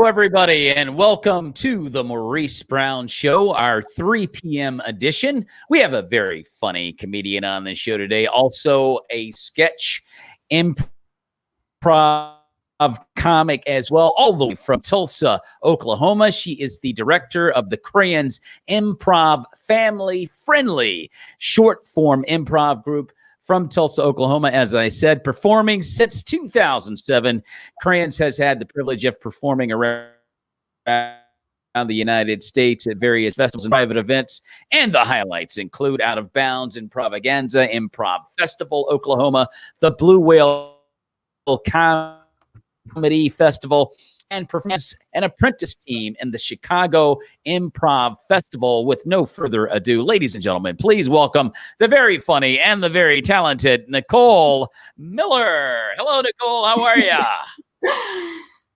everybody, and welcome to the Maurice Brown Show, our 3 p.m. edition. We have a very funny comedian on the show today, also a sketch improv comic as well, all the way from Tulsa, Oklahoma. She is the director of the Crayons Improv family-friendly short-form improv group from Tulsa, Oklahoma, as I said, performing since 2007. Crayons has had the privilege of performing around the United States at various festivals and private events, and the highlights include Out of Bounds Improvaganza, Improv Festival, Oklahoma, the Blue Whale Comedy Festival, and performs an apprentice team in the Chicago Improv Festival. With no further ado, ladies and gentlemen, please welcome the very funny and the very talented Nicole Miller. Hello, Nicole. How are you?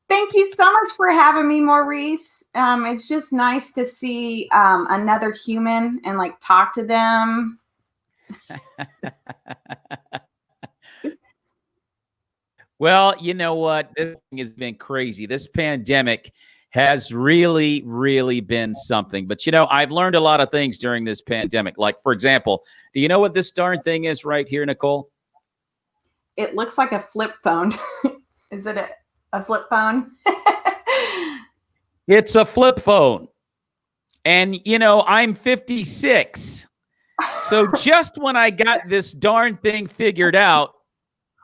Thank you so much for having me, Maurice. It's just nice to see another human and like talk to them. Well, you know what? This thing has been crazy. This pandemic has really, really been something. But, you know, I've learned a lot of things during this pandemic. Like, for example, do you know what this darn thing is right here, Nicole? It looks like a flip phone. Is it a flip phone? It's a flip phone. And, you know, I'm 56. So just when I got this darn thing figured out,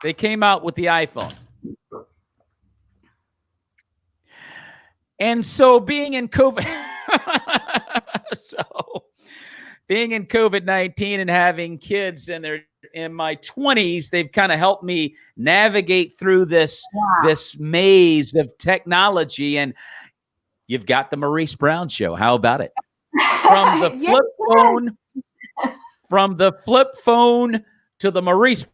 they came out with the iPhone. And so being in COVID-19 and having kids and they're in my 20s, they've kind of helped me navigate through this maze of technology. And you've got the Maurice Brown Show. How about it? From the flip phone to the Maurice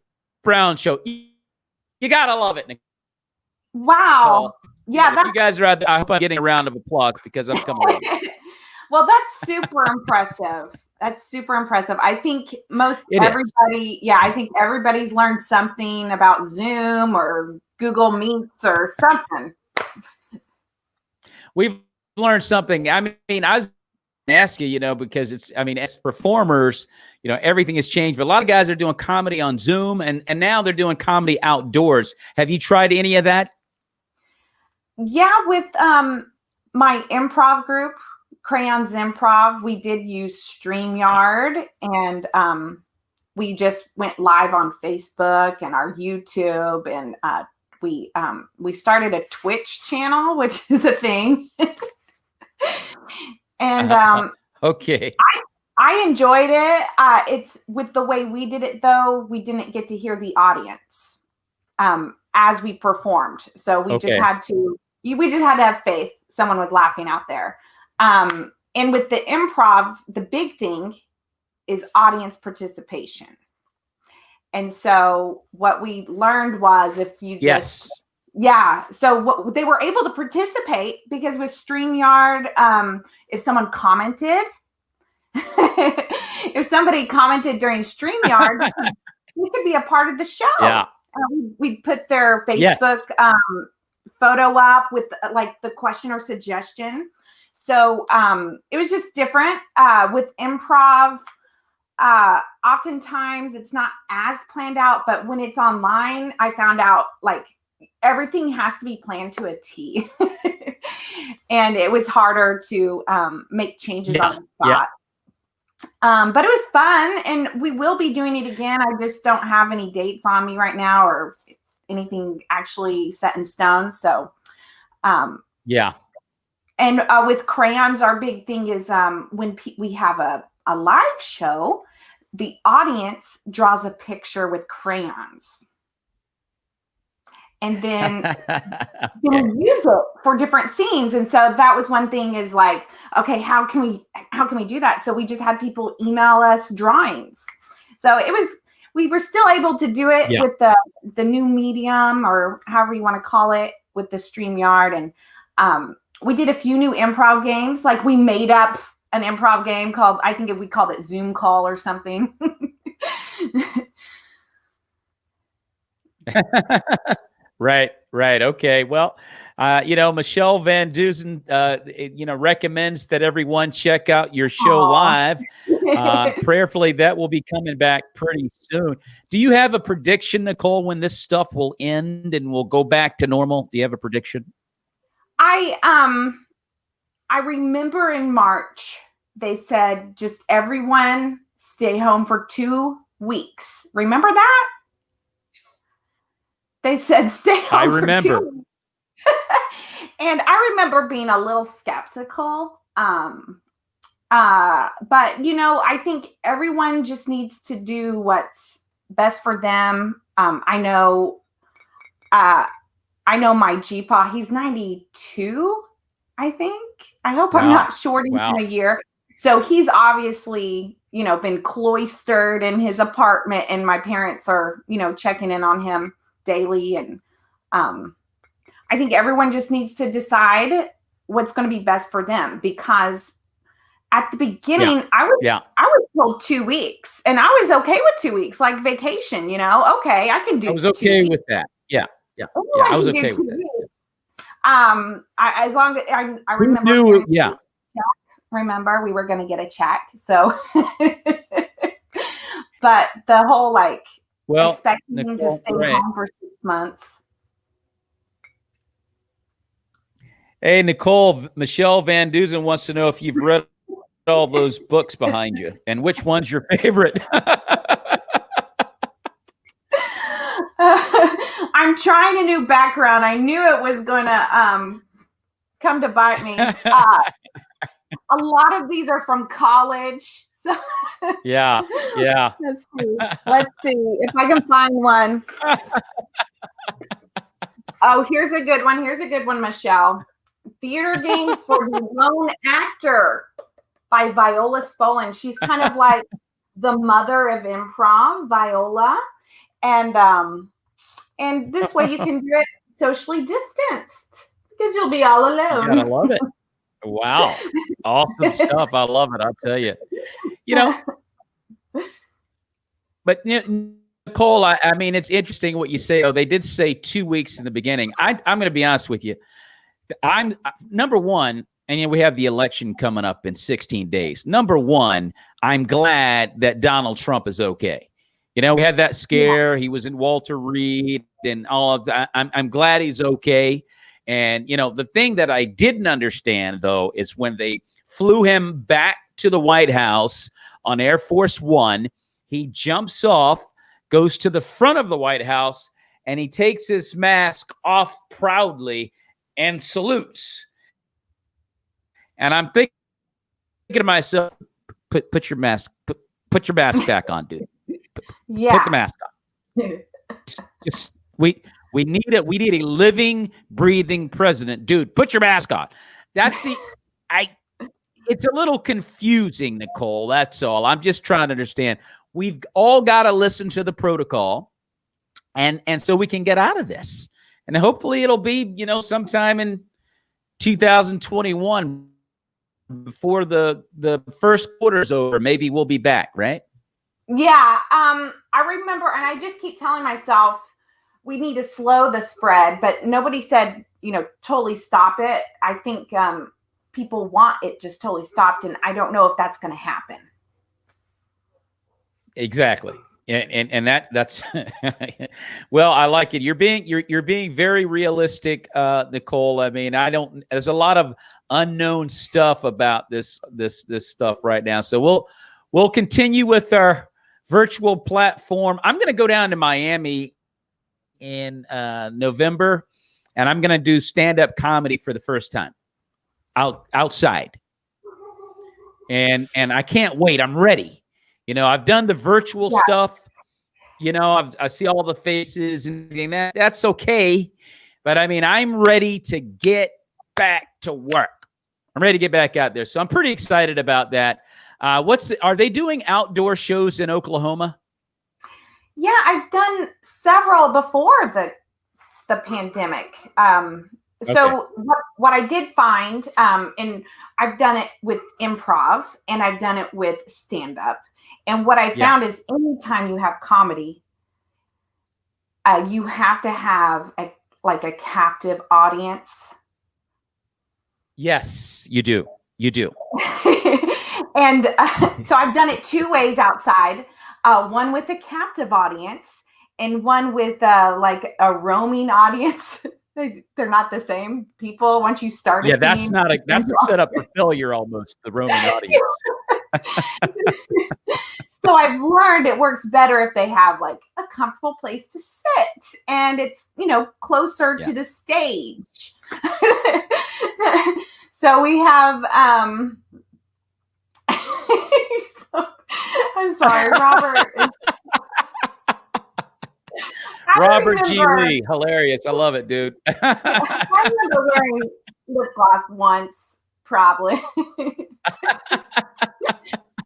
Brown Show. You gotta love it, Nicole. Wow. Yeah, you guys are out there. I hope I'm getting a round of applause because I'm coming around. Well, that's super impressive. That's super impressive. I think I think everybody's learned something about Zoom or Google Meets or something. We've learned something. I mean, I was going to ask you, you know, because as performers, you know, everything has changed, but a lot of guys are doing comedy on Zoom and now they're doing comedy outdoors. Have you tried any of that? Yeah, with my improv group, Crayons Improv, we did use StreamYard, and we just went live on Facebook and our YouTube, and we started a Twitch channel, which is a thing. And okay. I enjoyed it. It's with the way we did it, though, we didn't get to hear the audience as we performed. So we just had to have faith. Someone was laughing out there. And with the improv, the big thing is audience participation. And so what we learned was if you just, so they were able to participate because with StreamYard, if someone commented, if somebody commented during StreamYard, we could be a part of the show. Yeah. We'd put their Facebook photo up with like the question or suggestion. So it was just different with improv. Oftentimes it's not as planned out, but when it's online, I found out like everything has to be planned to a T. And it was harder to make changes on the spot. Yeah. But it was fun, and we will be doing it again. I just don't have any dates on me right now or anything actually set in stone. So, yeah. And with Crayons, our big thing is when we have a live show, the audience draws a picture with crayons. And then we use it for different scenes. And so that was one thing is like, okay, how can we do that? So we just had people email us drawings. So we were still able to do it with the new medium or however you want to call it with the StreamYard. And we did a few new improv games. Like we made up an improv game called, I think we called it Zoom Call or something. Right. Okay. Well, Michelle Van Dusen, recommends that everyone check out your show live. Prayerfully, that will be coming back pretty soon. Do you have a prediction, Nicole, when this stuff will end and we'll go back to normal? Do you have a prediction? I remember in March they said just everyone stay home for 2 weeks. Remember that? They said stay home. I remember. For 2 weeks. And I remember being a little skeptical. But I think everyone just needs to do what's best for them. I know my GPA, he's 92, I think. I hope I'm not shorting him a year. So he's obviously, been cloistered in his apartment, and my parents are, checking in on him daily. And I think everyone just needs to decide what's going to be best for them, because at the beginning, I was told 2 weeks, and I was okay with 2 weeks, like vacation, okay, I can do. I was okay with that. Yeah. I was okay with that. As long as I remember. Remember, we were going to get a check. So, but the whole expecting him to stay home for 6 months. Hey, Nicole, Michelle Van Dusen wants to know if you've read all those books behind you and which one's your favorite. I'm trying a new background. I knew it was going to come to bite me. A lot of these are from college. So yeah. Let's see if I can find one. Oh, here's a good one, Michelle. Theater Games for the Lone Actor by Viola Spolin. She's kind of like the mother of improv, Viola. And this way you can do it socially distanced, because you'll be all alone. I love it. Wow. Awesome stuff. I love it. I'll tell you. But Nicole, I mean, it's interesting what you say. Oh, they did say 2 weeks in the beginning. I'm going to be honest with you. I'm number one, and we have the election coming up in 16 days. Number one, I'm glad that Donald Trump is okay. We had that scare. Yeah. He was in Walter Reed and all of that. I'm glad he's okay. And, the thing that I didn't understand, though, is when they flew him back to the White House on Air Force One, he jumps off, goes to the front of the White House, and he takes his mask off proudly and salutes. And I'm thinking to myself, put your mask, put your mask back on, dude. Put the mask on. Just we need it. We need a living, breathing president, dude. Put your mask on. It's a little confusing, Nicole. That's all. I'm just trying to understand. We've all got to listen to the protocol, and so we can get out of this. And hopefully it'll be, sometime in 2021, before the first quarter is over. Maybe we'll be back, right? Yeah. I remember, and I just keep telling myself we need to slow the spread, but nobody said, totally stop it. I think people want it just totally stopped, and I don't know if that's going to happen. Exactly. And that's well, I like it. You're being very realistic, Nicole. I mean, there's a lot of unknown stuff about this stuff right now. So we'll continue with our virtual platform. I'm going to go down to Miami in November, and I'm going to do stand-up comedy for the first time outside. And I can't wait. I'm ready. I've done the virtual stuff. I see all the faces and everything. That's okay. But I mean, I'm ready to get back to work. I'm ready to get back out there. So I'm pretty excited about that. Are they doing outdoor shows in Oklahoma? Yeah, I've done several before the pandemic. So what I did find, and I've done it with improv and I've done it with stand-up. And what I found is anytime you have comedy, you have to have like a captive audience? Yes, you do. You do. And so I've done it 2 ways outside. One with a captive audience and one with like a roaming audience. They're not the same people once you start a Yeah, scene. that's a setup for failure almost, the roaming audience. So I've learned it works better if they have like a comfortable place to sit and it's, closer to the stage. So we have I'm sorry, Robert. Robert G. Lee, hilarious. I love it, dude. I remember wearing lip gloss once, probably.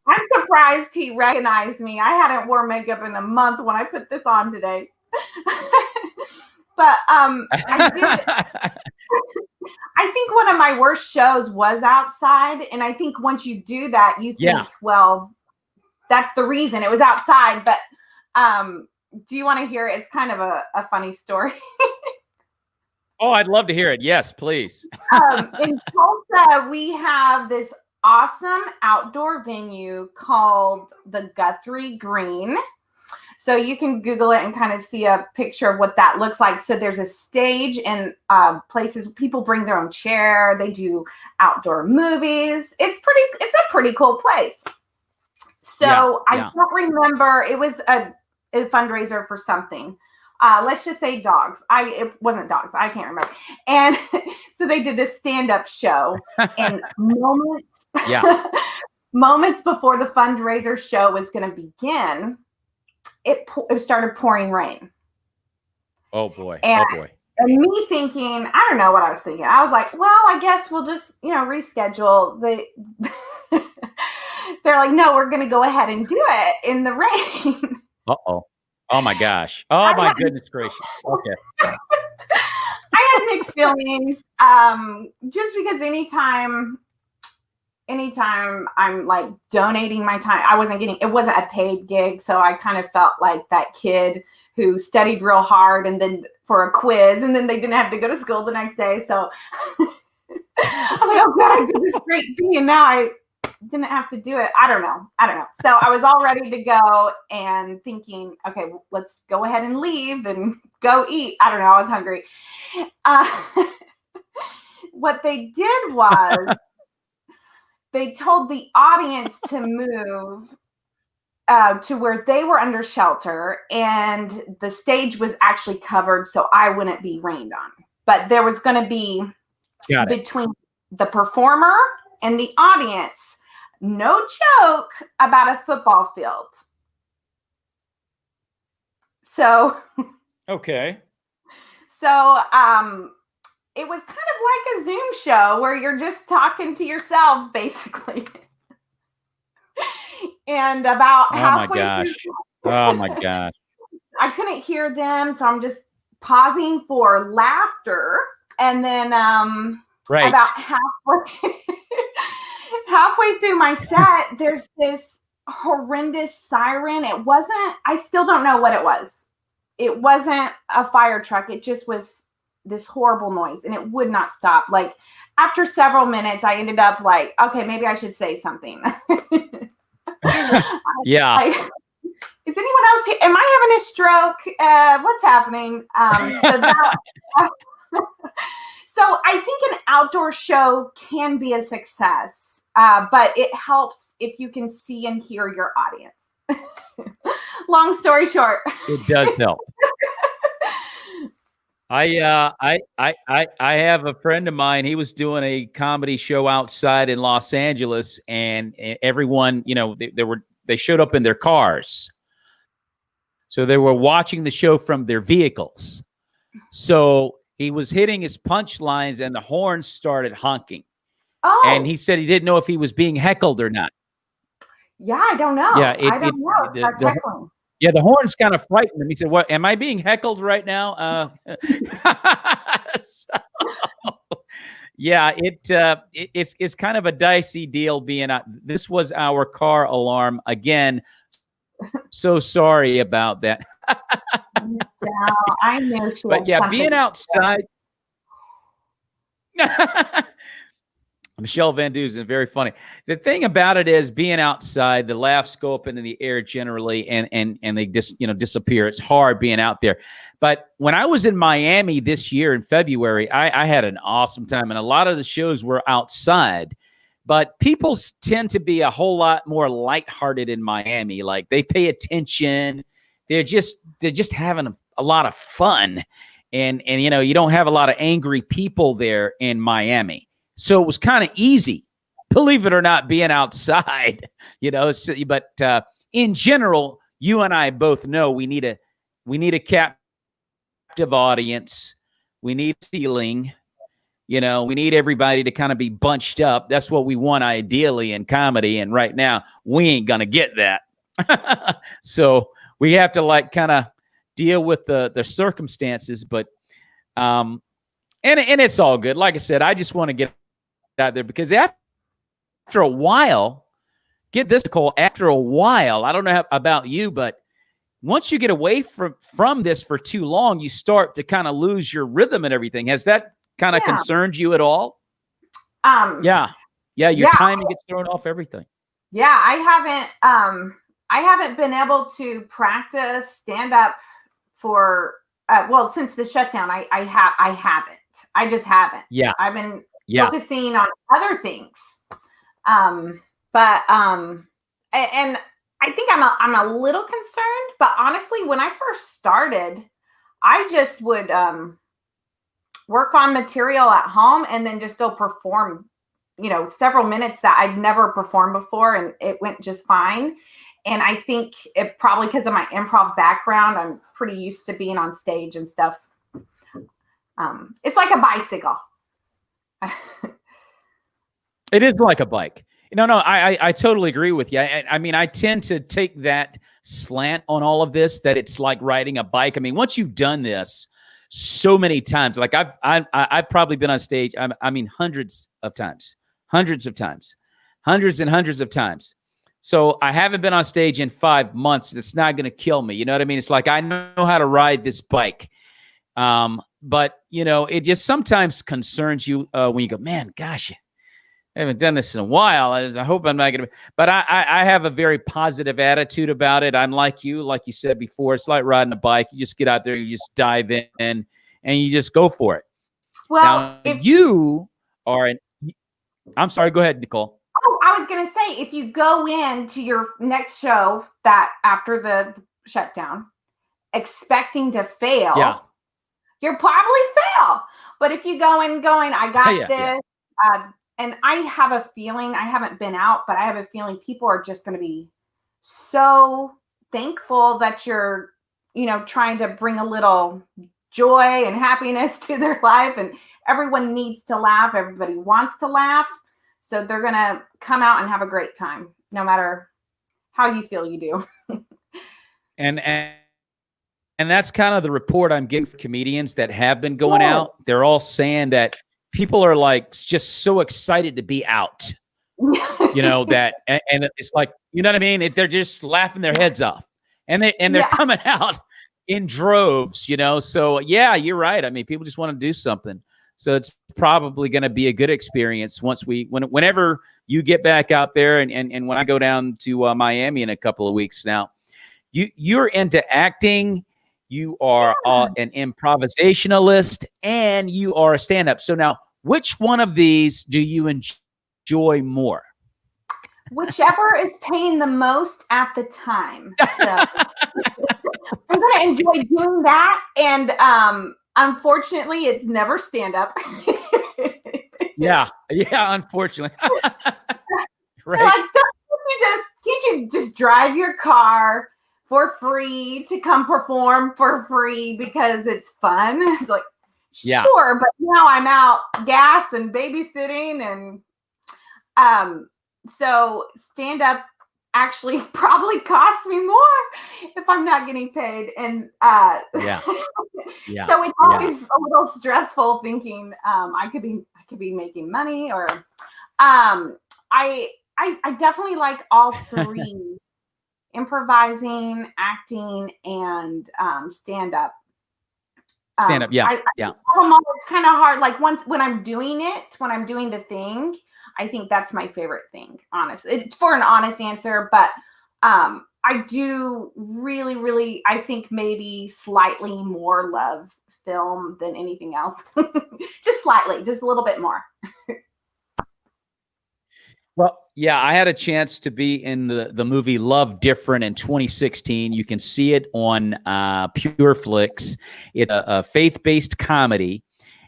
I'm surprised he recognized me. I hadn't worn makeup in a month when I put this on today. But I did. I think one of my worst shows was outside. And I think once you do that, you think, well, that's the reason it was outside. But do you want to hear it? It's kind of a funny story. Oh, I'd love to hear it. Yes, please. In Tulsa, we have this awesome outdoor venue called the Guthrie Green. So you can Google it and kind of see a picture of what that looks like. So there's a stage and places people bring their own chair. They do outdoor movies. It's a pretty cool place. So I don't remember. It was a fundraiser for something. Let's just say dogs. It wasn't dogs. I can't remember. And so they did a stand-up show and moments before the fundraiser show was going to begin, it started pouring rain. Oh boy. And me thinking, I don't know what I was thinking. I was like, well, I guess we'll just, reschedule. They're like, no, we're going to go ahead and do it in the rain. Uh-oh. Oh my gosh. Oh my goodness gracious. Okay. I had mixed feelings. Just because anytime I'm like donating my time, it wasn't a paid gig. So I kind of felt like that kid who studied real hard and then for a quiz and then they didn't have to go to school the next day. So I was like, oh God, I did this great thing and now I didn't have to do it. I don't know. So I was all ready to go and thinking, okay, well, let's go ahead and leave and go eat. I don't know. I was hungry. What they did was they told the audience to move to where they were under shelter and the stage was actually covered so I wouldn't be rained on. But there was going to be between the performer and the audience, no joke, about a football field. So okay. So it was kind of like a Zoom show where you're just talking to yourself, basically. And about halfway through, oh my gosh. I couldn't hear them, so I'm just pausing for laughter. And then about halfway through my set, there's this horrendous siren. I still don't know what it was. It wasn't a fire truck. It just was this horrible noise and it would not stop. Like after several minutes, I ended up like, okay, maybe I should say something. Yeah. Like, is anyone else here? Am I having a stroke? What's happening? So I think an outdoor show can be a success, but it helps if you can see and hear your audience. Long story short. It does help. I have a friend of mine. He was doing a comedy show outside in Los Angeles, and everyone, they showed up in their cars, so they were watching the show from their vehicles. So he was hitting his punchlines, and the horns started honking. Oh, and he said he didn't know if he was being heckled or not. Yeah, I don't know. Yeah, I don't know. That's heckling. Yeah, the horns kind of frightened him. He said, "What? Am I being heckled right now?" Yeah, it's kind of a dicey deal being out. This was our car alarm again. So sorry about that. No, I knew she But had yeah, something being to outside. Michelle Van Dusen, very funny. The thing about it is being outside, the laughs go up into the air generally, and they just disappear. It's hard being out there. But when I was in Miami this year in February, I had an awesome time, and a lot of the shows were outside. But people tend to be a whole lot more lighthearted in Miami. Like they pay attention. They're just having a lot of fun, and you don't have a lot of angry people there in Miami. So it was kind of easy, believe it or not, being outside. But in general, you and I both know we need a captive audience. We need ceiling. We need everybody to kind of be bunched up. That's what we want ideally in comedy. And right now, we ain't gonna get that. So we have to kind of deal with the circumstances. But and it's all good. Like I said, I just want to get out there because after a while, get this, Nicole, after a while, I don't know about you, but once you get away from this for too long, you start to kind of lose your rhythm and everything. Has that kind of concerned you at all? Yeah, your timing gets thrown off, everything. Yeah, I haven't been able to practice stand up for since the shutdown. I haven't. I just haven't. Yeah, I've been focusing on other things. And I think I'm a little concerned, but honestly, when I first started, I just would work on material at home and then just go perform, several minutes that I'd never performed before, and it went just fine. And I think it probably because of my improv background, I'm pretty used to being on stage and stuff. It's like a bicycle. It is like a bike. No, I totally agree with you. I mean, I tend to take that slant on all of this, that it's like riding a bike. I mean, once you've done this so many times, like I've probably been on stage, I mean, hundreds and hundreds of times. So I haven't been on stage in 5 months. It's not going to kill me. You know what I mean? It's like, I know how to ride this bike. But it just sometimes concerns you when you go, man, gosh, I haven't done this in a while. I hope I'm not going to, but I have a very positive attitude about it. I'm like you said before, it's like riding a bike. You just get out there, you just dive in and you just go for it. Well, now, you are I'm sorry, go ahead, Nicole. Oh, I was going to say, if you go into your next show that after the shutdown, expecting to fail, you'll probably fail. But if you go in going, I got this, and I have a feeling, I haven't been out, but I have a feeling people are just going to be so thankful that you're, trying to bring a little joy and happiness to their life. And everyone needs to laugh. Everybody wants to laugh. So they're going to come out and have a great time, no matter how you feel you do. And that's kind of the report I'm getting from comedians that have been going out. They're all saying that people are like just so excited to be out, that, and it's like, you know what I mean? They're just laughing their heads off, and they're coming out in droves, So yeah, you're right. I mean, people just want to do something. So it's probably going to be a good experience whenever you get back out there, and when I go down to Miami in a couple of weeks. Now, you're into acting. You are an improvisationalist, and you are a stand-up. So now, which one of these do you enjoy more? Whichever is paying the most at the time. So I'm going to enjoy doing that. And unfortunately, it's never stand-up. Yeah, unfortunately. Right. Like, can't you just drive your car for free to come perform for free because it's fun? It's like, sure, but now I'm out gas and babysitting, and so stand up actually probably costs me more if I'm not getting paid. And so it's always a little stressful thinking I could be making money, or I definitely like all three. Improvising, acting, and stand up. Stand up. Yeah. Yeah. It's kind of hard. Like when I'm doing it, when I'm doing the thing, I think that's my favorite thing, honestly. It's for an honest answer, but I do really, really, I think maybe slightly more love film than anything else. Just slightly, just a little bit more. Well, yeah, I had a chance to be in the movie Love Different in 2016. You can see it on PureFlix. It's a faith-based comedy.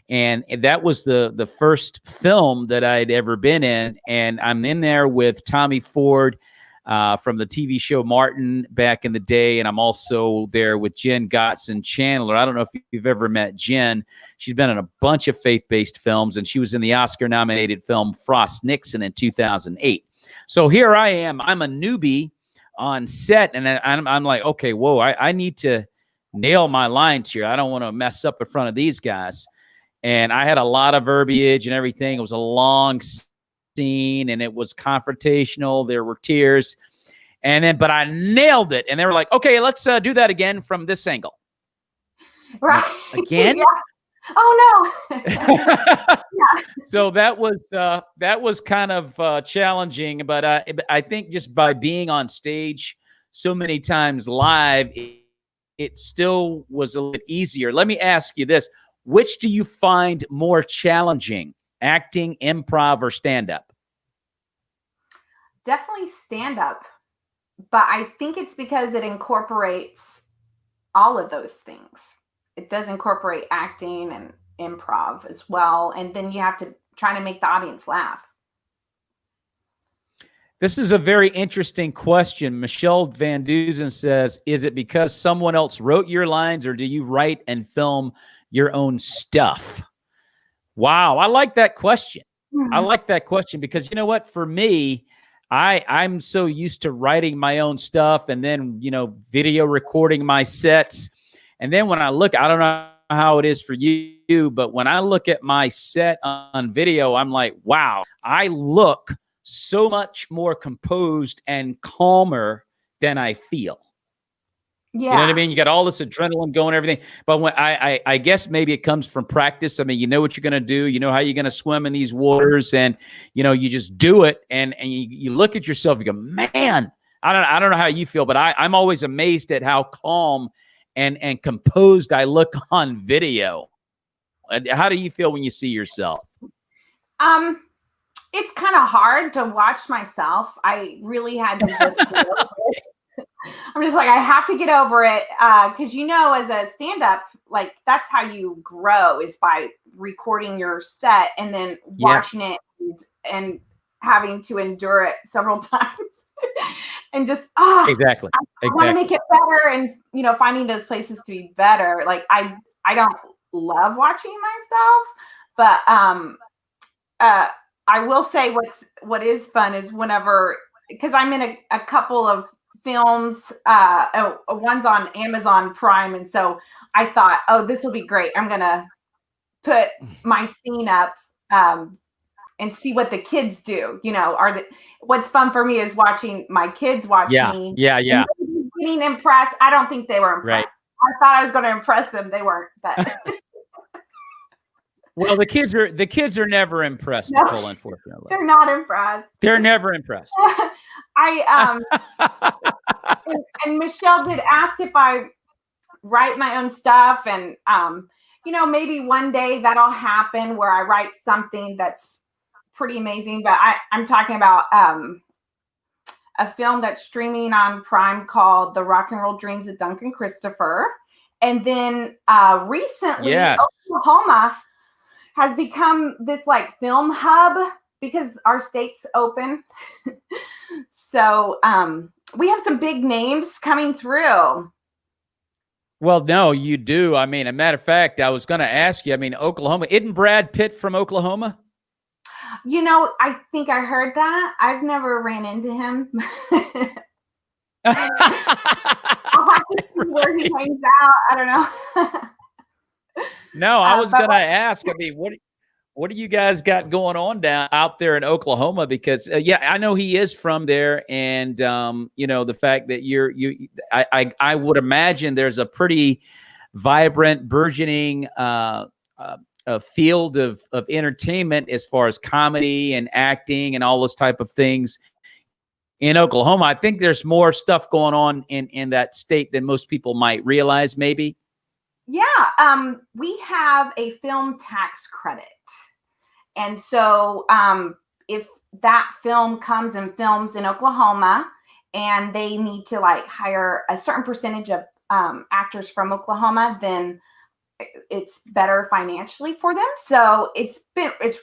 And that was the first film that I'd ever been in. And I'm in there with Tommy Ford from the TV show Martin back in the day. And I'm also there with Jen Gotson Chandler. I don't know if you've ever met Jen. She's been in a bunch of faith-based films, and she was in the Oscar-nominated film Frost Nixon in 2008. So here I am. I'm a newbie on set, and I'm like, okay, whoa, I need to nail my lines here. I don't want to mess up in front of these guys. And I had a lot of verbiage and everything. It was a long scene, and it was confrontational. There were tears. But I nailed it. And they were like, okay, let's do that again from this angle. Right. Again? Yeah. Oh, no. Yeah. So that was kind of challenging. But I think just by being on stage so many times live, it still was a little easier. Let me ask you this. Which do you find more challenging, acting, improv, or stand-up? Definitely stand-up. But I think it's because it incorporates all of those things. It does incorporate acting and improv as well. And then you have to try to make the audience laugh. This is a very interesting question. Michelle Van Duzen says, is it because someone else wrote your lines, or do you write and film your own stuff? Wow. I like that question. I like that question because you know what? For me, I'm so used to writing my own stuff and then, video recording my sets. And then when I look, I don't know how it is for you, but when I look at my set on video, I'm like, wow, I look so much more composed and calmer than I feel. Yeah. You know what I mean? You got all this adrenaline going, everything. But when I guess maybe it comes from practice. I mean, you know what you're going to do. You know how you're going to swim in these waters, and you just do it. And you look at yourself, you go, man, I don't know how you feel, but I'm always amazed at how calm and composed I look on video. How do you feel when you see yourself? It's kind of hard to watch myself. I really had to just get over it. I'm just like, I have to get over it. Because, as a stand-up, like, that's how you grow, is by recording your set and then watching it and having to endure it several times. And just, exactly. I want to make it better, and, finding those places to be better. Like, I don't love watching myself, but I will say what is fun is whenever, because I'm in a couple of films, one's on Amazon Prime, and so I thought, oh, this will be great. I'm gonna put my scene up and see what the kids do. What's fun for me is watching my kids watch me. Yeah. Getting impressed. I don't think they were impressed. Right. I thought I was going to impress them. They weren't. But well, the kids are never impressed, no, Nicole, unfortunately. They're not impressed. They're never impressed. And Michelle did ask if I write my own stuff, and maybe one day that'll happen where I write something that's pretty amazing. But I'm talking about a film that's streaming on Prime called The Rock and Roll Dreams of Duncan Christopher. And then recently, Oklahoma has become this like film hub because our state's open. So we have some big names coming through. Well, no, you do. I mean, a matter of fact, I was going to ask you, Oklahoma, isn't Brad Pitt from Oklahoma? I think I heard that. I've never ran into him. I'll have to see where he hangs out. I don't know. No, I was going to ask, what do you guys got going on out there in Oklahoma? Because I know he is from there, and the fact that I would imagine there's a pretty vibrant, burgeoning a field of entertainment as far as comedy and acting and all those type of things in Oklahoma. I think there's more stuff going on in that state than most people might realize, maybe. Yeah, we have a film tax credit. And so if that film comes and films in Oklahoma and they need to like hire a certain percentage of actors from Oklahoma, then it's better financially for them. So it's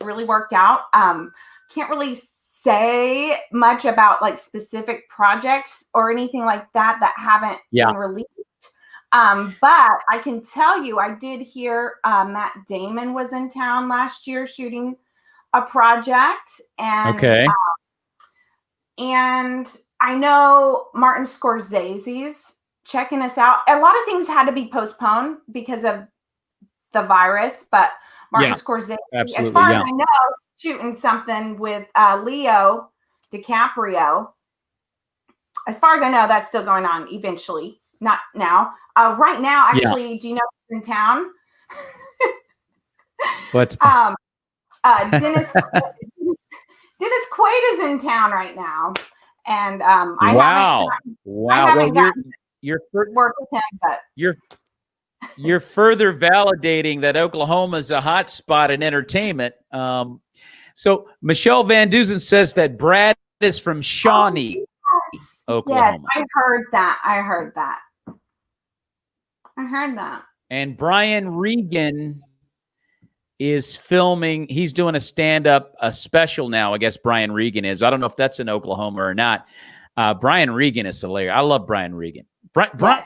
really worked out. Can't really say much about like specific projects or anything like that haven't been released. But I can tell you, I did hear Matt Damon was in town last year shooting a project, and and I know Martin Scorsese's checking us out. A lot of things had to be postponed because of the virus, but Martin Scorsese, as far as I know, shooting something with Leo DiCaprio. As far as I know, that's still going on eventually, not now. Right now, actually, do you know who's in town? What? Dennis Quaid is in town right now, and I haven't gotten work with him, but you're further validating that Oklahoma is a hot spot in entertainment. So Michelle Van Dusen says that Brad is from Shawnee, Oklahoma. Yes, I heard that. And Brian Regan is filming. He's doing a special now. I guess Brian Regan is. I don't know if that's in Oklahoma or not. Brian Regan is hilarious. I love Brian Regan. Brian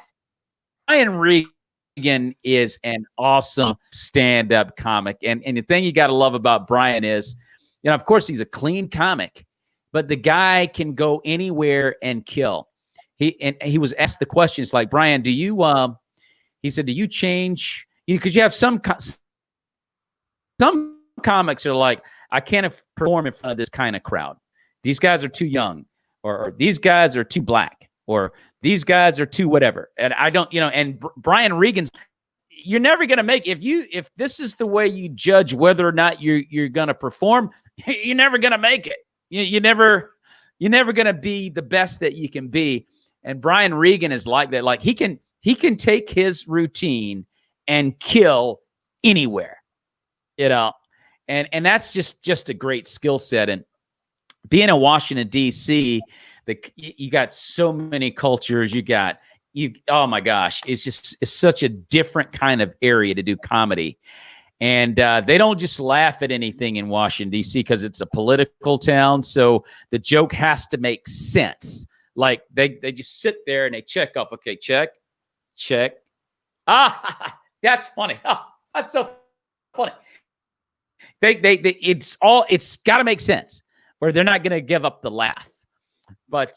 Regan is an awesome stand-up comic. And the thing you got to love about Brian is, of course, he's a clean comic, but the guy can go anywhere and kill. He was asked the questions like, Brian, he said, do you change? Because you have some comics are like, I can't perform in front of this kind of crowd. These guys are too young, or these guys are too black, or these guys are too whatever. And I don't, and Brian Regan's, you're never going to make, if this is the way you judge whether or not you're going to perform, you're never going to make it. You're never going to be the best that you can be. And Brian Regan is like that. Like he can take his routine and kill anywhere, and that's just a great skill set. And being in Washington, D.C., you got so many cultures. Oh my gosh, it's such a different kind of area to do comedy. And they don't just laugh at anything in Washington, D.C. because it's a political town. So the joke has to make sense. Like they just sit there and they check off. Okay, check. That's funny. Oh, that's so funny. It's got to make sense, or they're not going to give up the laugh. But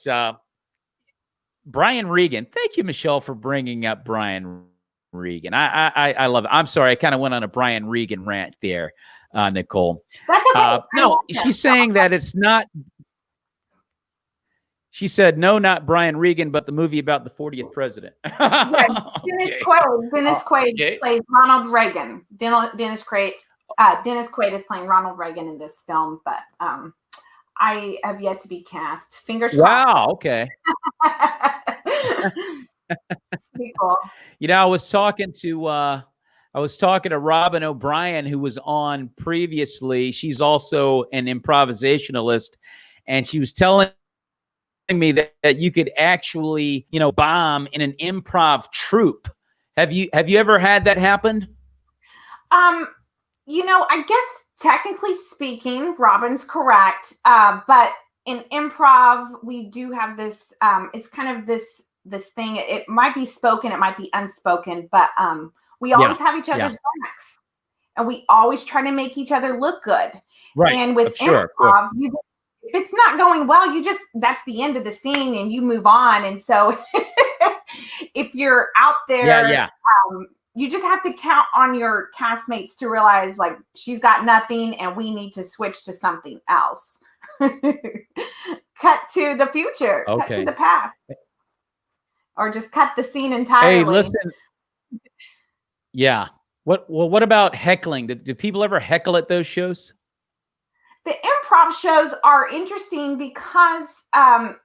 Brian Regan, thank you, Michelle, for bringing up Brian Regan. I love it. I'm sorry, I kind of went on a Brian Regan rant there, Nicole. That's okay. No, she's saying that it's not. She said, no, not Brian Regan, but the movie about the 40th president. Yeah, Dennis Quaid plays Ronald Reagan. Dennis Quaid is playing Ronald Reagan in this film, but I have yet to be cast. Fingers crossed. Wow, okay. Pretty cool. I was talking to Robin O'Brien, who was on previously. She's also an improvisationalist, and she was telling me that you could actually, bomb in an improv troupe. Have you ever had that happen? I guess technically speaking, Robin's correct. But in improv, we do have this, it's kind of this thing. It might be spoken, it might be unspoken, but we always have each other's backs, and we always try to make each other look good. Right. And with improv, if it's not going well, that's the end of the scene and you move on. And so if you're out there, you just have to count on your castmates to realize like she's got nothing and we need to switch to something else. Cut to the future, cut to the past, or just cut the scene entirely. Hey, listen. Yeah. What about heckling? Do people ever heckle at those shows? The improv shows are interesting because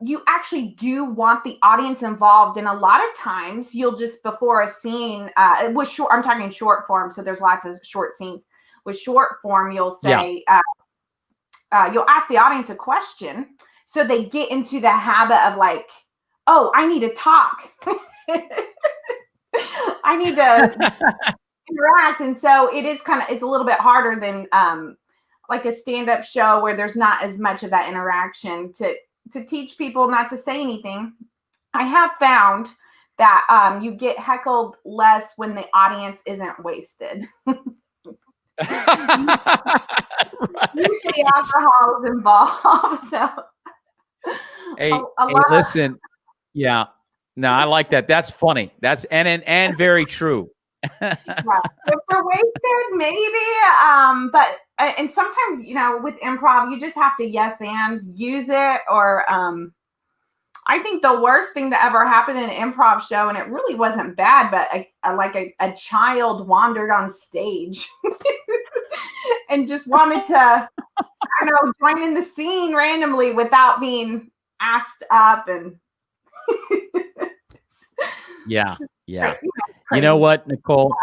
you actually do want the audience involved, and a lot of times you'll just before a scene with short. I'm talking short form, so there's lots of short scenes. With short form, you'll say you'll ask the audience a question, so they get into the habit of like, oh, I need to talk. I need to interact, and so it's a little bit harder than like a stand-up show where there's not as much of that interaction to teach people not to say anything. I have found that you get heckled less when the audience isn't wasted. Usually alcohol is involved. So hey, listen. Yeah. No, I like that. That's funny. That's and very true. Yeah. If they're wasted, maybe. But and sometimes, with improv, you just have to yes and use it. Or I think the worst thing that ever happened in an improv show, and it really wasn't bad, but a child wandered on stage and just wanted to, I don't know, join in the scene randomly without being asked up. And yeah. You know what, Nicole?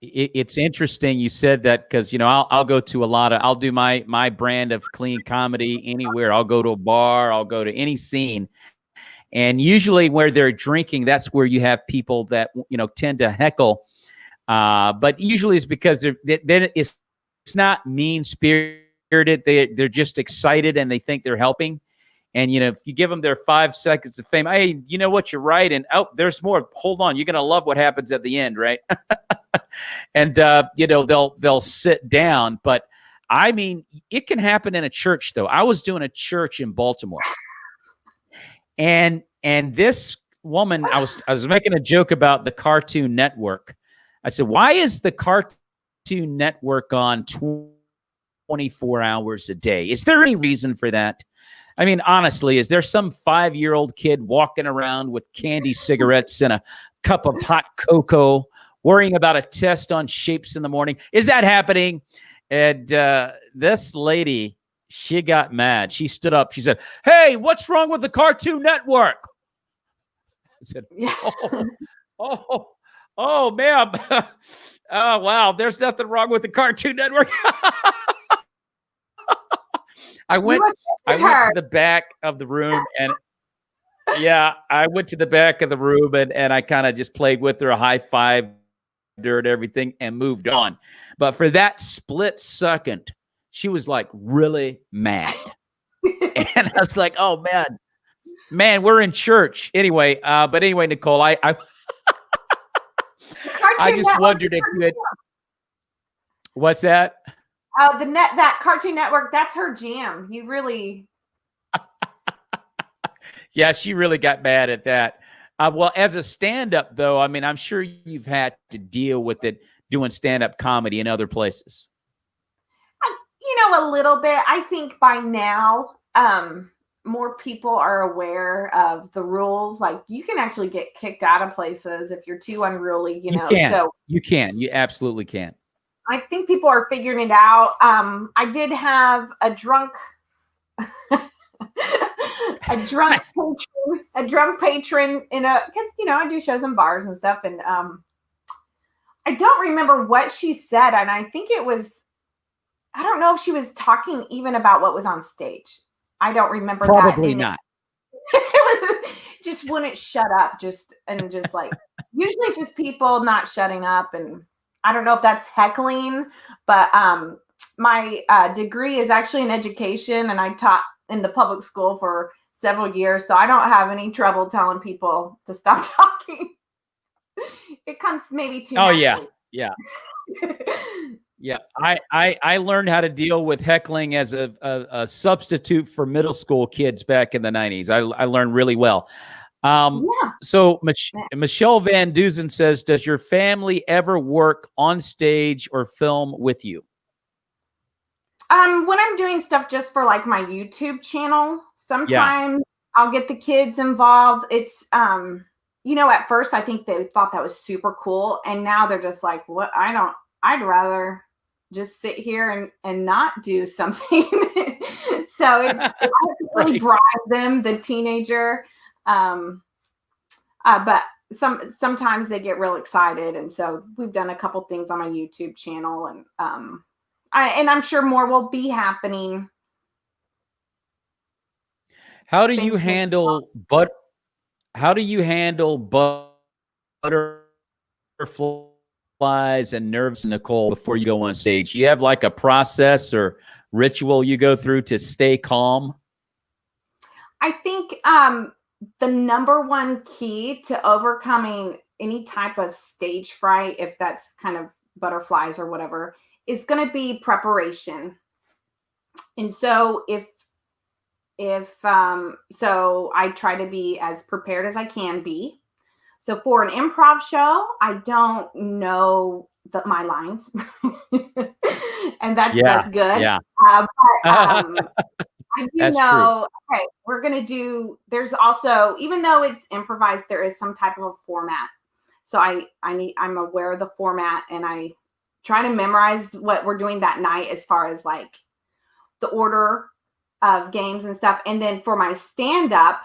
It's interesting you said that, because I'll go to I'll do my brand of clean comedy anywhere. I'll go to a bar, I'll go to any scene, and usually where they're drinking, that's where you have people that tend to heckle. But usually it's because it's not mean spirited. They're just excited and they think they're helping. And, if you give them their 5 seconds of fame, hey, you know what, you're right. And, oh, there's more. Hold on. You're going to love what happens at the end, right? And, they'll sit down. But, I mean, it can happen in a church, though. I was doing a church in Baltimore. And this woman, I was making a joke about the Cartoon Network. I said, why is the Cartoon Network on 24 hours a day? Is there any reason for that? I mean, honestly, is there some 5-year-old kid walking around with candy cigarettes and a cup of hot cocoa, worrying about a test on shapes in the morning? Is that happening? And this lady, she got mad. She stood up. She said, hey, what's wrong with the Cartoon Network? I said, oh, ma'am. Oh, wow. There's nothing wrong with the Cartoon Network. I went to the back of the room, and I went to the back of the room and I kind of just played with her, a high five her and everything, and moved on. But for that split second, she was like really mad. And I was like, oh man, we're in church. Anyway, Nicole, I just wondered if you had, what's that? Oh, that Cartoon Network, that's her jam. You really. Yeah, she really got mad at that. Well, as a stand-up, though, I mean, I'm sure you've had to deal with it doing stand-up comedy in other places. A little bit. I think by now, more people are aware of the rules. Like, you can actually get kicked out of places if you're too unruly, You can. So you can. You absolutely can. I think people are figuring it out. I did have a drunk patron because I do shows in bars and stuff, and I don't remember what she said, and I think I don't know if she was talking even about what was on stage. I don't remember. Probably not. It was just wouldn't shut up, just like usually it's just people not shutting up, and I don't know if that's heckling, but my degree is actually in education, and I taught in the public school for several years, so I don't have any trouble telling people to stop talking. It comes maybe too. Oh, naturally. Yeah. Yeah. I learned how to deal with heckling as a substitute for middle school kids back in the 90s. I learned really well. So Michelle Van Duzen says, does your family ever work on stage or film with you? When I'm doing stuff just for like my YouTube channel, sometimes I'll get the kids involved. It's at first I think they thought that was super cool. And now they're just like, what? I'd rather just sit here and not do something. So I have to really bribe them, the teenager. But sometimes they get real excited. And so we've done a couple things on my YouTube channel, and I'm sure more will be happening. How do you handle butterflies and nerves, Nicole, before you go on stage? You have like a process or ritual you go through to stay calm? I think the number one key to overcoming any type of stage fright, if that's kind of butterflies or whatever, is going to be preparation. And so so I try to be as prepared as I can be. So for an improv show, I don't know my lines, and that's good. Yeah. I do know. True. Okay, we're gonna do. There's also, even though it's improvised, there is some type of a format. So I'm aware of the format, and I try to memorize what we're doing that night as far as like the order of games and stuff. And then for my stand-up,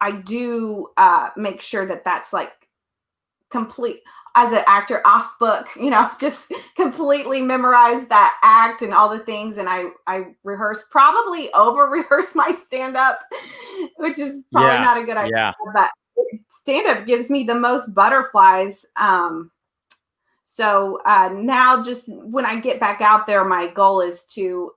I do make sure that that's like complete as an actor, off book, just completely memorize that act and all the things. And I probably over rehearse my stand-up, which is probably not a good idea, but stand-up gives me the most butterflies. So now just when I get back out there, my goal is to,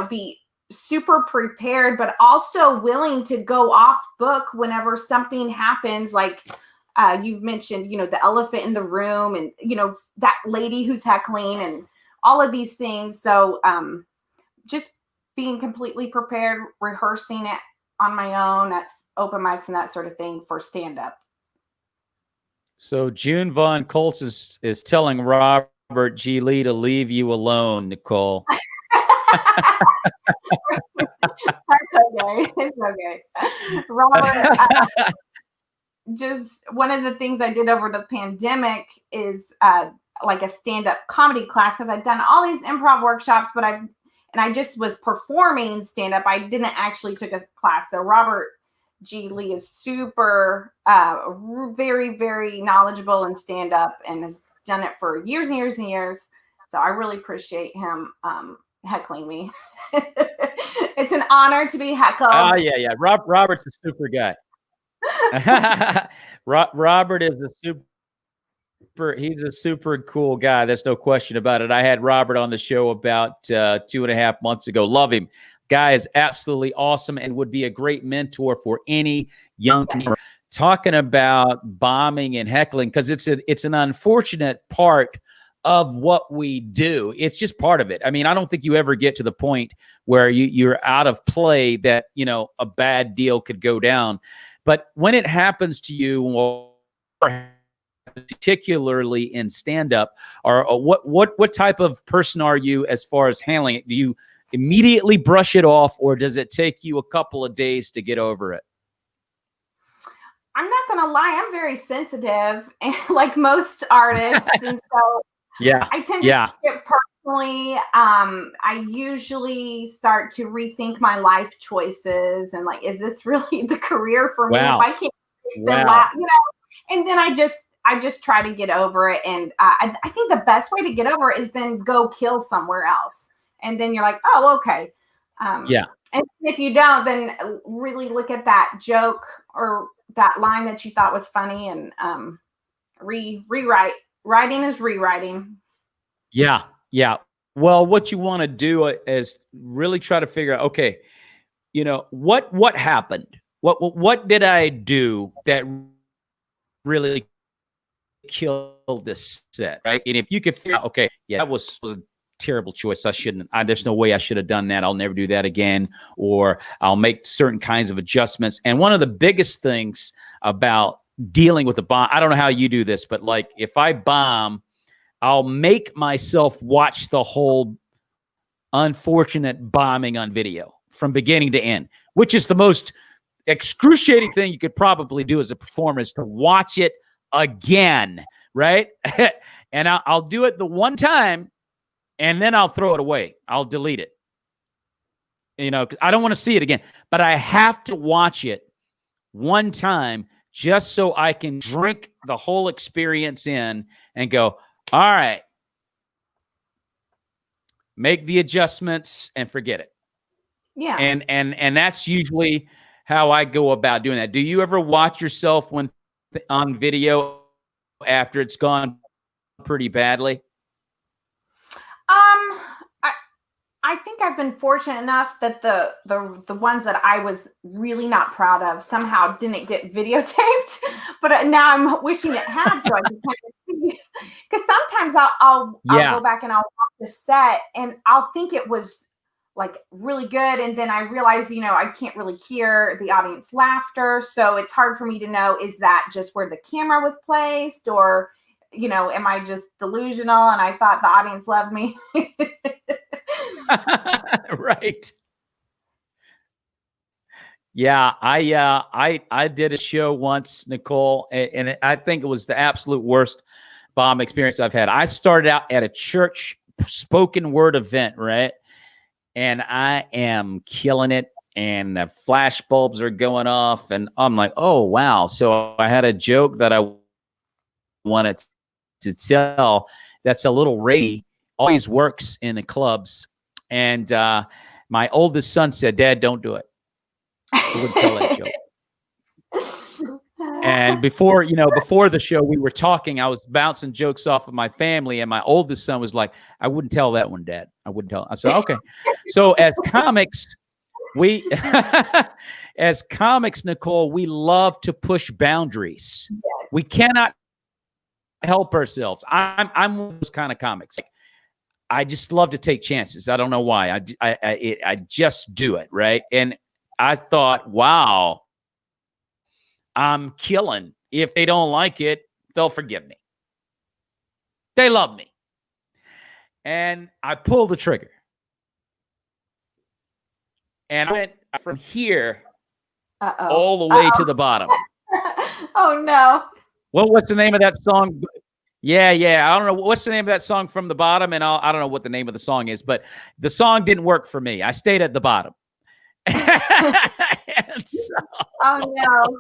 be super prepared, but also willing to go off book whenever something happens. Like you've mentioned, the elephant in the room, and, that lady who's heckling, and all of these things. So just being completely prepared, rehearsing it on my own at open mics and that sort of thing for stand-up. So June Von Colts is telling Robert G. Lee to leave you alone, Nicole. That's okay. It's okay. Robert, just one of the things I did over the pandemic is like a stand-up comedy class, because I've done all these improv workshops, but I just was performing stand-up. I didn't actually took a class. So Robert G. Lee is super, very, very knowledgeable in stand-up and has done it for years and years and years. So I really appreciate him heckling me. It's an honor to be heckled. Oh, yeah. Robert's a super guy. Robert is he's a super cool guy. There's no question about it. I had Robert on the show about 2.5 months ago. Love him. Guy is absolutely awesome and would be a great mentor for any young people. Talking about bombing and heckling, because it's an unfortunate part of what we do. It's just part of it. I mean, I don't think you ever get to the point where you're out of play that, a bad deal could go down. But when it happens to you, or particularly in stand-up, or what type of person are you as far as handling it? Do you immediately brush it off, or does it take you a couple of days to get over it? I'm not going to lie. I'm very sensitive, like most artists. And so I tend to take it personally. I usually start to rethink my life choices and like, is this really the career for me? If I can't take them out, and then I just try to get over it. And I think the best way to get over it is then go kill somewhere else. And then you're like, oh, okay. And if you don't, then really look at that joke or that line that you thought was funny and rewrite. Writing is rewriting. Yeah. Well, what you want to do is really try to figure out, okay, what happened? What did I do that really killed this set, right? And if you could figure out, okay, that was a terrible choice. There's no way I should have done that. I'll never do that again. Or I'll make certain kinds of adjustments. And one of the biggest things about dealing with a bomb, I don't know how you do this, but like if I bomb, I'll make myself watch the whole unfortunate bombing on video from beginning to end, which is the most excruciating thing you could probably do as a performer is to watch it again, right? And I'll do it the one time, and then I'll throw it away. I'll delete it. You know, I don't want to see it again, but I have to watch it one time just so I can drink the whole experience in and go, all right, make the adjustments and forget it. Yeah. And that's usually how I go about doing that. Do you ever watch yourself when on video after it's gone pretty badly? I think I've been fortunate enough that the ones that I was really not proud of somehow didn't get videotaped, but now I'm wishing it had, so I can kind of see. Because sometimes I'll go back and I'll watch the set and I'll think it was like really good, and then I realize, you know, I can't really hear the audience laughter, so it's hard for me to know, is that just where the camera was placed, or, you know, am I just delusional and I thought the audience loved me? Right. Yeah, I did a show once, Nicole, and I think it was the absolute worst bomb experience I've had. I started out at a church spoken word event, right? And I am killing it, and the flash bulbs are going off, and I'm like, oh, wow. So I had a joke that I wanted to tell that's a little racy, always works in the clubs. And my oldest son said, Dad, don't do it. I wouldn't tell that joke. And before the show, we were talking, I was bouncing jokes off of my family, and my oldest son was like, I wouldn't tell that one, Dad. I wouldn't tell. I said, okay. So as comics, Nicole, we love to push boundaries. We cannot help ourselves. I'm one of those kind of comics. I just love to take chances. I don't know why. I just do it, right? And I thought, wow, I'm killing. If they don't like it, they'll forgive me. They love me. And I pulled the trigger. And I went from here all the way to the bottom. Oh, no. Well, what's the name of that song? Yeah. I don't know. What's the name of that song from the bottom? And I don't know what the name of the song is, but the song didn't work for me. I stayed at the bottom. So, oh, no.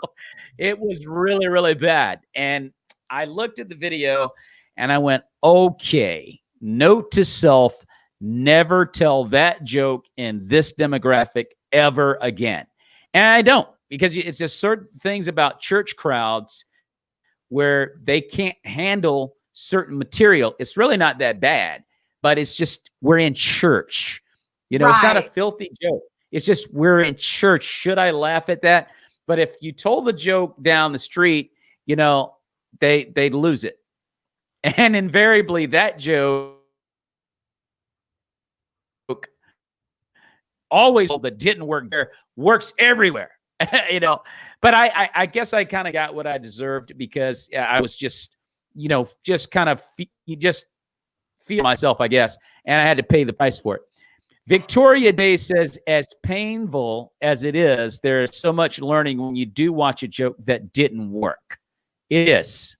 It was really, really bad. And I looked at the video and I went, okay, note to self, never tell that joke in this demographic ever again. And I don't, because it's just certain things about church crowds where they can't handle certain material. It's really not that bad, but it's just, we're in church. You know, It's not a filthy joke. It's just, we're in church. Should I laugh at that? But if you told the joke down the street, you know, they'd lose it. And invariably that joke always that didn't work there works everywhere. You know, but I guess I kind of got what I deserved, because I was just, you know, just kind of just feel myself, I guess, and I had to pay the price for it. Victoria Day says, as painful as it is, there is so much learning when you do watch a joke that didn't work. It is.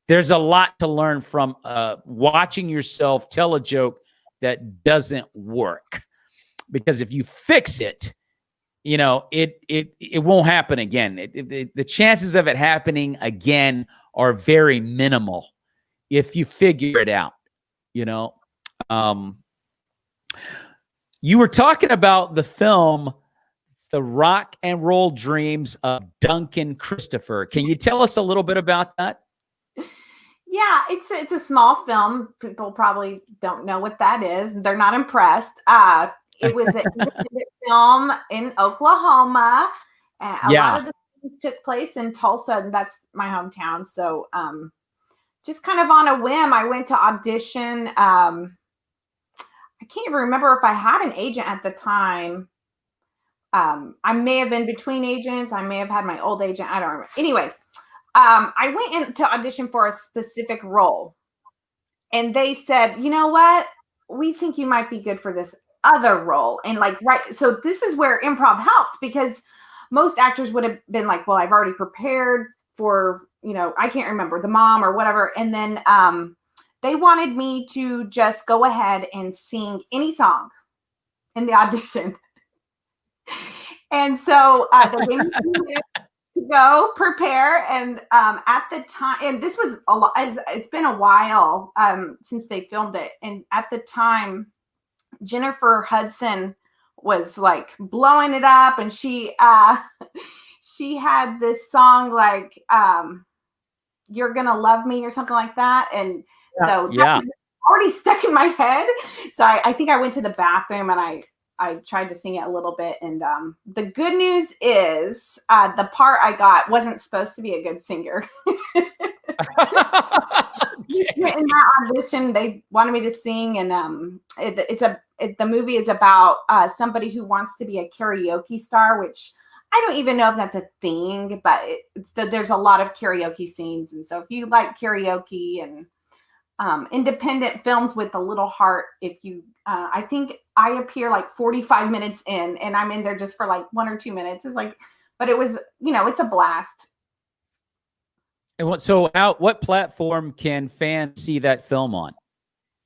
There's a lot to learn from watching yourself tell a joke that doesn't work, because if you fix it, you know, it won't happen again. The chances of it happening again are very minimal if you figure it out, you know. You were talking about the film, The Rock and Roll Dreams of Duncan Christopher. Can you tell us a little bit about that? Yeah, it's a small film. People probably don't know what that is. They're not impressed. It was an independent film in Oklahoma. A lot of the things took place in Tulsa, and that's my hometown. So just kind of on a whim, I went to audition. I can't even remember if I had an agent at the time. I may have been between agents. I may have had my old agent. I don't remember. Anyway, I went in to audition for a specific role. And they said, you know what? We think you might be good for this other role. And so this is where improv helped, because most actors would have been like, well, I've already prepared for, I can't remember, the mom or whatever. And then they wanted me to just go ahead and sing any song in the audition. And so the way to go prepare, and at the time, and this was a lot, it's been a while since they filmed it, and at the time Jennifer Hudson was like blowing it up, and she had this song like You're Gonna Love Me or something like that, and so that was already stuck in my head. So I think I went to the bathroom and I tried to sing it a little bit. And the good news is the part I got wasn't supposed to be a good singer. In that audition, they wanted me to sing, and the movie is about somebody who wants to be a karaoke star, which I don't even know if that's a thing, but there's a lot of karaoke scenes. And so if you like karaoke and independent films with a little heart, I think I appear like 45 minutes in, and I'm in there just for like 1 or 2 minutes. It's like, but it was, it's a blast. And what platform can fans see that film on?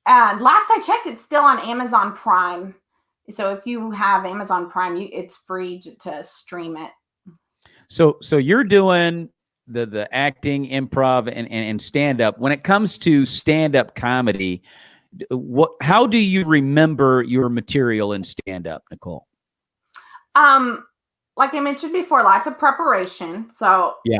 Last I checked, it's still on Amazon Prime. So if you have Amazon Prime, it's free to stream it. So you're doing the acting, improv, and stand-up. When it comes to stand-up comedy, how do you remember your material in stand-up, Nicole? Like I mentioned before, lots of preparation. So yeah,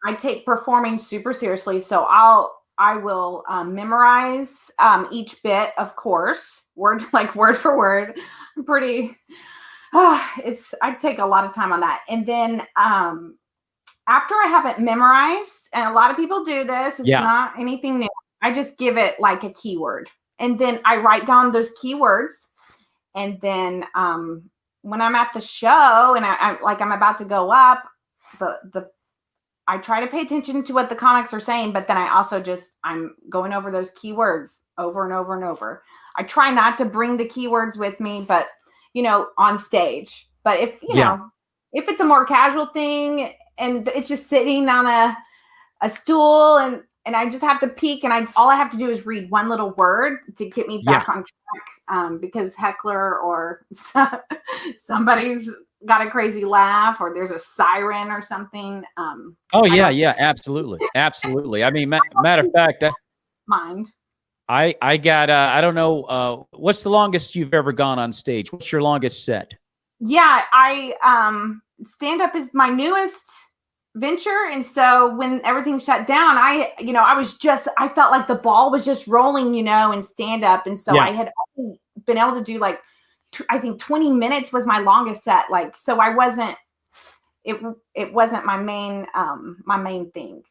I take performing super seriously. So I will memorize each bit, of course, word for word. I'm pretty. I take a lot of time on that, and then after I have it memorized, and a lot of people do this, it's not anything new. I just give it like a keyword, and then I write down those keywords, and then when I'm at the show and I'm about to go up, I try to pay attention to what the comics are saying, but then I also I'm going over those keywords over and over and over. I try not to bring the keywords with me, but on stage. But if if it's a more casual thing and it's just sitting on a stool and I just have to peek, and all I have to do is read one little word to get me back on track, because heckler or somebody's got a crazy laugh, or there's a siren or something. Absolutely. I mean, matter of fact, I got I don't know, what's the longest you've ever gone on stage? What's your longest set? Yeah, stand up is my newest venture, and so when everything shut down, I felt like the ball was just rolling, in stand up, and so I had only been able to do like I think 20 minutes was my longest set. Like, so I wasn't. It wasn't my main thing.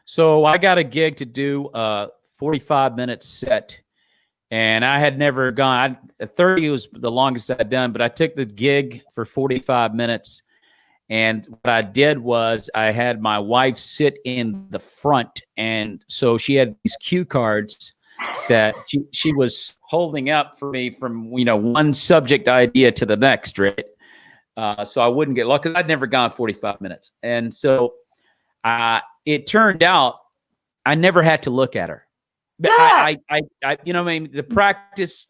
So I got a gig to do 45-minute set, and I had never gone. 30 was the longest I'd done, but I took the gig for 45 minutes. And what I did was I had my wife sit in the front, and so she had these cue cards that she was holding up for me from one subject idea to the next, right? So I wouldn't get lost, because I'd never gone 45 minutes, and so it turned out I never had to look at her. I the practice,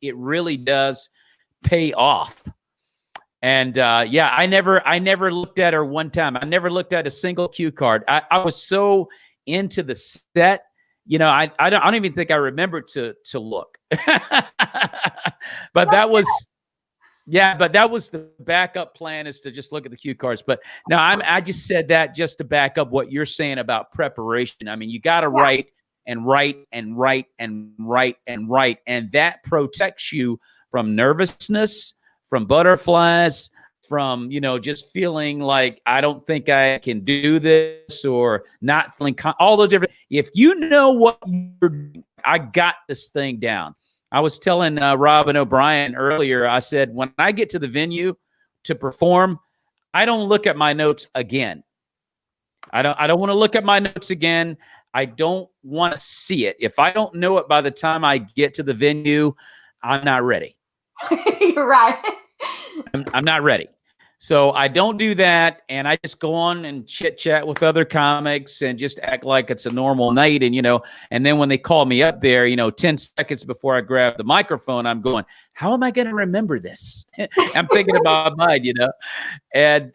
it really does pay off. And I never looked at her one time. I never looked at a single cue card. I was so into the set, I don't even think I remembered to look. But that was the backup plan, is to just look at the cue cards. But now I just said that just to back up what you're saying about preparation. I mean, you got to write and write and write and write and write, and that protects you from nervousness, from butterflies, from, just feeling like I don't think I can do this, or not feeling all those different. If you know what you're doing, I got this thing down. I was telling Robin O'Brien earlier, I said, when I get to the venue to perform, I don't look at my notes again. I don't want to look at my notes again. I don't want to see it. If I don't know it by the time I get to the venue, I'm not ready. You're right. I'm not ready. So I don't do that, and I just go on and chit chat with other comics and just act like it's a normal night. And and then when they call me up there, 10 seconds before I grab the microphone, I'm going, "How am I going to remember this?" I'm thinking about mine, and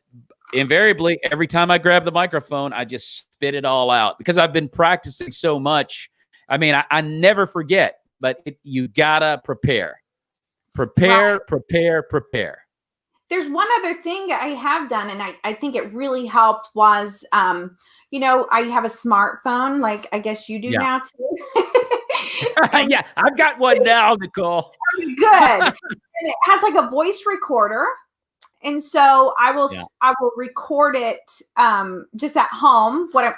invariably, every time I grab the microphone, I just spit it all out because I've been practicing so much. I mean, I never forget, but you gotta prepare. Prepare. There's one other thing I have done, and I think it really helped was, I have a smartphone, like I guess you do now too. Yeah, I've got one now, Nicole. Good. And it has like a voice recorder. And so I will record it just at home, what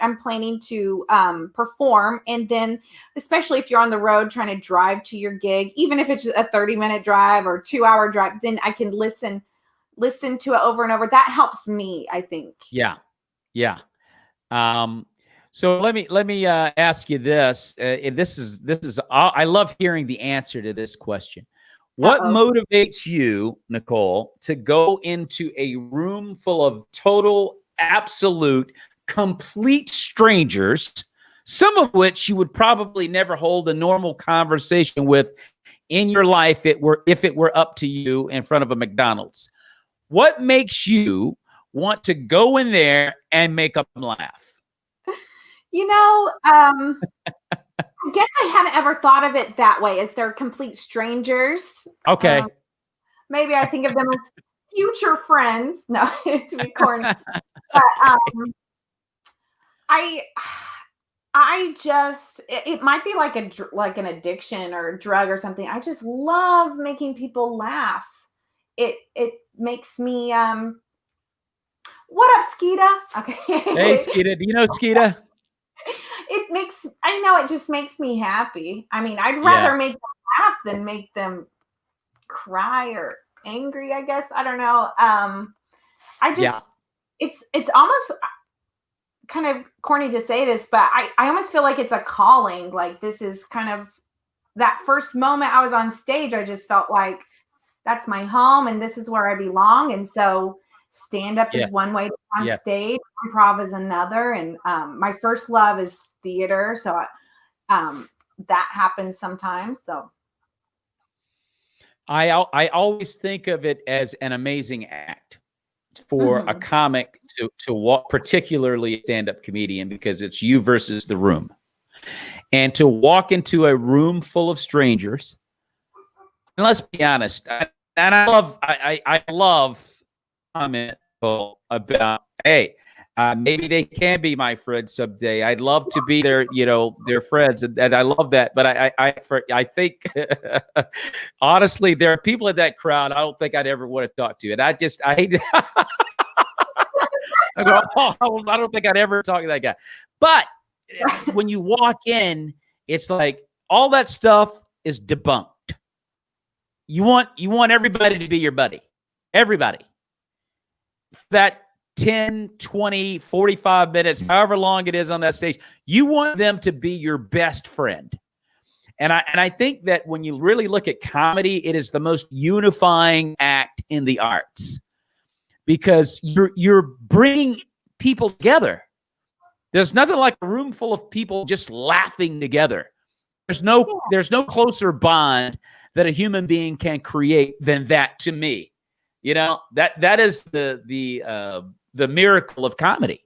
I'm planning to perform. And then especially if you're on the road trying to drive to your gig, even if it's a 30-minute drive or 2-hour drive, then I can listen to it over and over. That helps me, I think. Yeah. So let me ask you this. This is I love hearing the answer to this question. What motivates you, Nicole, to go into a room full of total, absolute, complete strangers, some of which you would probably never hold a normal conversation with in your life if it were up to you in front of a McDonald's? What makes you want to go in there and make them laugh? I guess I hadn't ever thought of it that way, as they're complete strangers. Okay. Maybe I think of them as future friends. No, to be corny. But I just, it might be like an addiction or a drug or something. I just love making people laugh. It makes me, what up, Skeeta? Okay. Hey, Skeeta. Do you know Skeeta? It just makes me happy. I mean, I'd rather make them laugh than make them cry or angry, I guess. I don't know. It's almost kind of corny to say this, but I almost feel like it's a calling. Like, this is kind of that first moment I was on stage. I just felt like that's my home and this is where I belong. And so stand up is one way to be on stage. Improv is another. And my first love is theater. So that happens sometimes. So I always think of it as an amazing act for a comic to walk, particularly a stand-up comedian, because it's you versus the room. And to walk into a room full of strangers, and let's be honest, I love comment about, hey, maybe they can be my friends someday. I'd love to be their friends, and I love that. But I think honestly, there are people in that crowd I don't think I'd ever want to talk to, and I go, I don't think I'd ever talk to that guy. But when you walk in, it's like all that stuff is debunked. You want everybody to be your buddy. Everybody. That 10, 20, 45 minutes, however long it is on that stage, you want them to be your best friend. And I think that when you really look at comedy, it is the most unifying act in the arts, because you're bringing people together. There's nothing like a room full of people just laughing together. There's no closer bond that a human being can create than that, to me. That is the miracle of comedy.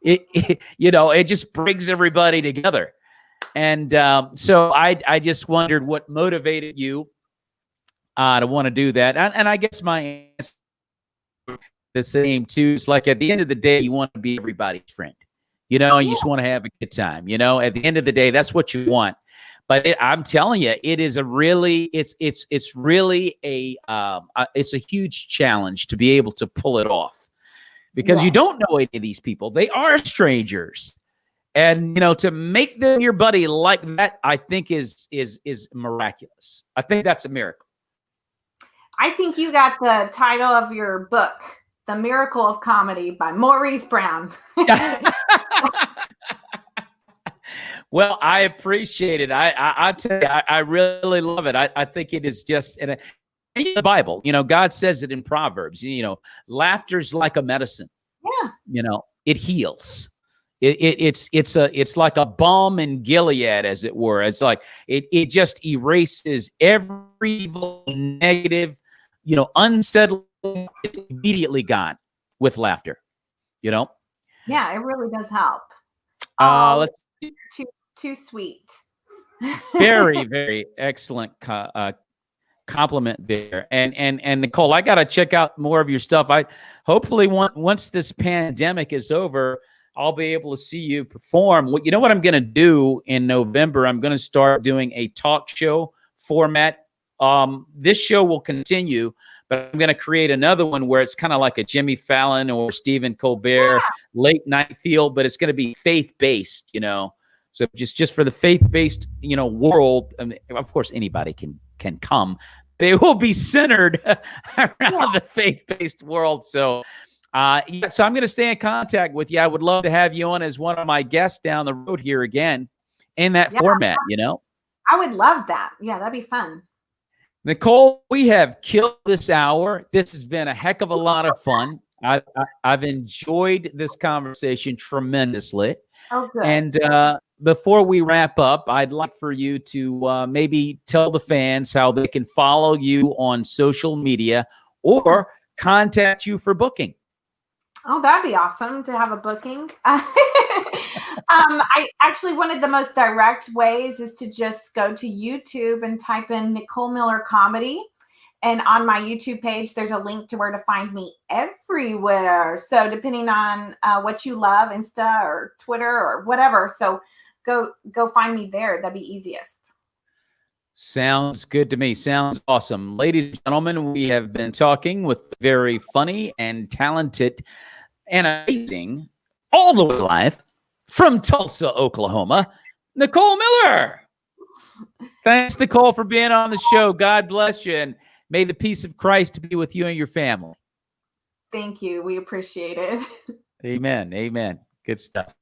It just brings everybody together. And so I just wondered what motivated you to want to do that. And I guess my answer is the same too. It's like, at the end of the day, you want to be everybody's friend, you just want to have a good time, at the end of the day, that's what you want. But I'm telling you, it is it's really it's a huge challenge to be able to pull it off, because you don't know any of these people. They are strangers. And, to make them your buddy like that, I think is miraculous. I think that's a miracle. I think you got the title of your book, The Miracle of Comedy by Maurice Brown. Well, I appreciate it. I tell you, I really love it. I think it is just, and the Bible, God says it in Proverbs, laughter's like a medicine. Yeah. It heals. It's like a balm in Gilead, as it were. It's like it just erases every evil, negative, unsettling. It's immediately gone with laughter. Yeah, it really does help. Let's too sweet. very, very excellent compliment there. And Nicole, I got to check out more of your stuff. I hopefully once this pandemic is over, I'll be able to see you perform. You know what I'm going to do in November? I'm going to start doing a talk show format. This show will continue, but I'm going to create another one where it's kind of like a Jimmy Fallon or Stephen Colbert late night feel, but it's going to be faith-based, So just for the faith-based, world, I mean, of course, anybody can come. It will be centered around the faith-based world. So, so I'm going to stay in contact with you. I would love to have you on as one of my guests down the road here again in that format, I would love that. Yeah, that'd be fun. Nicole, we have killed this hour. This has been a heck of a lot of fun. I've enjoyed this conversation tremendously. Oh, good. And before we wrap up, I'd like for you to maybe tell the fans how they can follow you on social media or contact you for booking. Oh, that'd be awesome to have a booking. I actually, one of the most direct ways is to just go to YouTube and type in Nicole Miller Comedy. And on my YouTube page, there's a link to where to find me everywhere. So depending on what you love, Insta or Twitter or whatever. So go find me there. That'd be easiest. Sounds good to me. Sounds awesome. Ladies and gentlemen, we have been talking with very funny and talented and amazing, all the way live from Tulsa, Oklahoma, Nicole Miller. Thanks, Nicole, for being on the show. God bless you, and may the peace of Christ be with you and your family. Thank you. We appreciate it. Amen. Amen. Good stuff.